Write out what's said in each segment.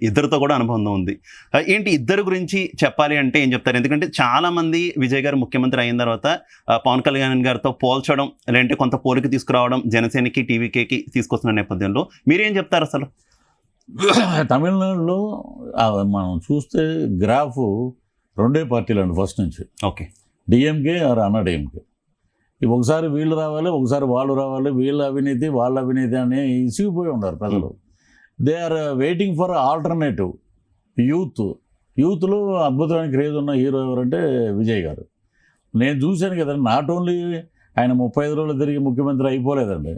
ఇద్దరితో కూడా అనుబంధం ఉంది. ఏంటి ఇద్దరి గురించి చెప్పాలి అంటే ఏం చెప్తారు? ఎందుకంటే చాలామంది విజయ్ గారు ముఖ్యమంత్రి అయిన తర్వాత పవన్ కళ్యాణ్ గారితో పోల్చడం, లేదంటే కొంత పోలిక తీసుకురావడం జనసేనకి, టీవీకేకి తీసుకొస్తున్న నేపథ్యంలో మీరేం చెప్తారు అసలు? తమిళనాడులో మనం చూస్తే గ్రాఫ్ రెండే పార్టీలు అండి ఫస్ట్ నుంచి. ఓకే. డిఎంకే ఆర్ అన్నాడీఎంకే. ఒకసారి వీళ్ళు రావాలి, ఒకసారి వాళ్ళు రావాలి, వీళ్ళ అవినీతి వాళ్ళ అవినీతి అని ఇసిగిపోయి ఉన్నారు ప్రజలు. They are waiting for alternative. యూత్లో అద్భుతమైన క్రేజ్ ఉన్న హీరో ఎవరంటే విజయ్ గారు. నేను చూశాను కదండి, నాట్ ఓన్లీ ఆయన 35 రోజులు తిరిగి ముఖ్యమంత్రి అయిపోలేదండి.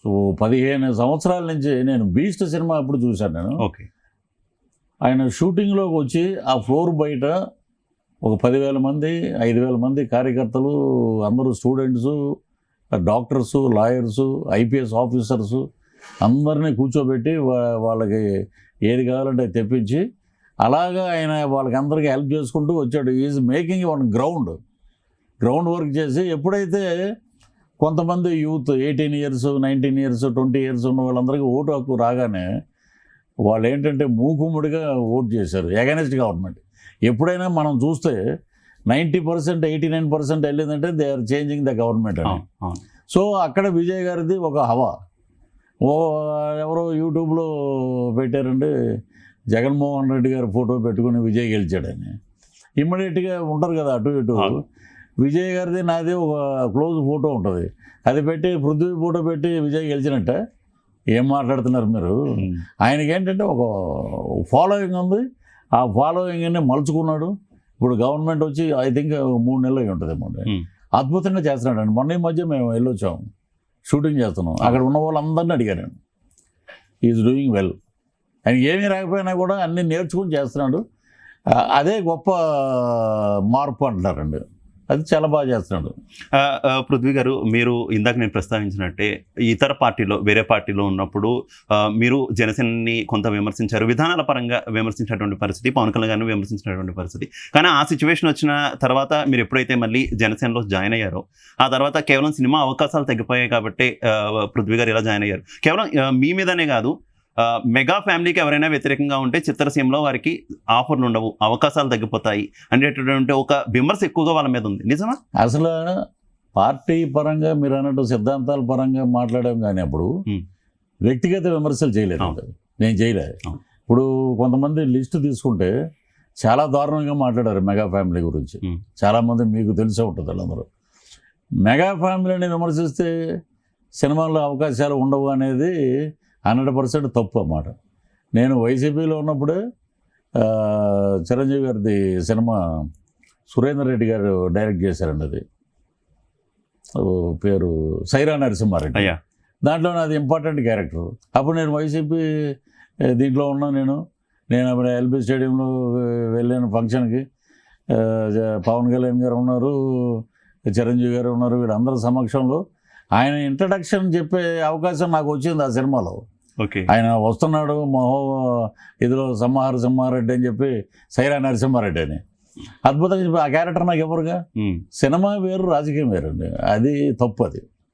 సో 15 సంవత్సరాల నుంచి నేను బీస్ట్ సినిమా అప్పుడు చూశాను నేను. ఓకే. ఆయన షూటింగ్లోకి వచ్చి ఆ ఫ్లోర్ బయట ఒక 10,000 మంది 5,000 మంది కార్యకర్తలు, అందరూ students, doctors, lawyers, IPS officers అందరినీ కూర్చోబెట్టి వాళ్ళకి ఏది కావాలంటే తెప్పించి అలాగా ఆయన వాళ్ళకి అందరికీ హెల్ప్ చేసుకుంటూ వచ్చాడు. Is making one ground work చేసి ఎప్పుడైతే కొంతమంది యూత్ 18 ఇయర్స్ 19 ఇయర్స్ 20 ఇయర్స్ ఉన్న వాళ్ళందరికీ ఓటు హక్కు రాగానే వాళ్ళు ఏంటంటే మూకుముడిగా ఓటు చేశారు ఎగనెస్ట్ గవర్నమెంట్. ఎప్పుడైనా మనం చూస్తే 90% 89% వెళ్ళిందంటే they are changing the government అని. సో అక్కడ విజయ్ గారిది ఒక హవా. ఎవరో యూట్యూబ్లో పెట్టారండి, జగన్మోహన్ రెడ్డి గారి ఫోటో పెట్టుకుని విజయ్ గెలిచాడని. ఇమ్మీడియట్గా ఉంటారు కదా అటు ఇటు. విజయ్ గారిది నాది ఒక క్లోజ్ ఫోటో ఉంటుంది, అది పెట్టి పృథ్వీ ఫోటో పెట్టి విజయ్ గెలిచినట్ట ఏం మాట్లాడుతున్నారు మీరు? ఆయనకి ఏంటంటే ఒక ఫాలోయింగ్ ఉంది, ఆ ఫాలోయింగ్ని మలుచుకున్నాడు. ఇప్పుడు గవర్నమెంట్ వచ్చి ఐ థింక్ 3 నెలలు అయి ఉంటుంది. అద్భుతంగా చేస్తున్నాడు అండి. మొన్న ఈ మధ్య మేము వెళ్ళొచ్చాము, షూటింగ్ చేస్తున్నాం. అక్కడ ఉన్న వాళ్ళందరినీ అడిగాను, ఈజ్ డూయింగ్ వెల్. ఆయన ఏమీ రాకపోయినా కూడా అన్నీ నేర్చుకుని చేస్తున్నాడు. అదే గొప్ప మార్పు అంటున్నారండి. అది చాలా బాగా చేస్తున్నాడు. పృథ్వీ గారు, మీరు ఇందాక నేను ప్రస్తావించినట్టే ఇతర పార్టీలో, వేరే పార్టీలో ఉన్నప్పుడు మీరు జనసేనని కొంత విమర్శించారు, విధానాల పరంగా విమర్శించినటువంటి పరిస్థితి, పవన్ కళ్యాణ్ గారిని విమర్శించినటువంటి పరిస్థితి. కానీ ఆ సిచ్యువేషన్ వచ్చిన తర్వాత మీరు ఎప్పుడైతే మళ్ళీ జనసేనలో జాయిన్ అయ్యారో, ఆ తర్వాత కేవలం సినిమా అవకాశాలు తగ్గిపోయాయి కాబట్టి పృథ్వీ గారు ఇలా జాయిన్ అయ్యారు. కేవలం మీ మీదనే కాదు, మెగా ఫ్యామిలీకి ఎవరైనా వ్యతిరేకంగా ఉంటే చిత్రసీమలో వారికి ఆఫర్లు ఉండవు, అవకాశాలు తగ్గిపోతాయి అనేటటువంటి ఒక విమర్శ ఎక్కువగా వాళ్ళ మీద ఉంది. నిజమా? అసలు పార్టీ పరంగా మీరు అన్నట్టు సిద్ధాంతాల పరంగా మాట్లాడాం, కానీ అప్పుడు వ్యక్తిగత విమర్శలు చేయలేదు. నేను చేయలేదు. ఇప్పుడు కొంతమంది లిస్టు తీసుకుంటే చాలా దారుణంగా మాట్లాడారు మెగా ఫ్యామిలీ గురించి. చాలామంది మీకు తెలిసే ఉంటుంది. వాళ్ళందరూ మెగా ఫ్యామిలీని విమర్శిస్తే సినిమాల్లో అవకాశాలు ఉండవు అనేది 100% తప్పు అన్నమాట. నేను వైసీపీలో ఉన్నప్పుడే చిరంజీవి గారిది సినిమా సురేందర్ రెడ్డి గారు డైరెక్ట్ చేశారండి. అది పేరు సైరా నరసింహారెడ్డి. దాంట్లో నాది ఇంపార్టెంట్ క్యారెక్టర్. అప్పుడు నేను వైసీపీ దీంట్లో ఉన్నా. నేను అప్పుడు ఎల్బీ స్టేడియంలో వెళ్ళాను ఫంక్షన్కి. పవన్ కళ్యాణ్ గారు ఉన్నారు, చిరంజీవి గారు ఉన్నారు. వీళ్ళందరి సమక్షంలో ఆయన ఇంట్రడక్షన్ చెప్పే అవకాశం నాకు వచ్చింది ఆ సినిమాలో. ఆయన వస్తున్నాడు ఇదిలో సింహారెడ్డి అని చెప్పి సైరా నరసింహారెడ్డి అని అద్భుతంగా చెప్పి ఆ క్యారెక్టర్ నాకు ఎవరుగా. సినిమా వేరు, రాజకీయం వేరండి. అది తప్పు. అది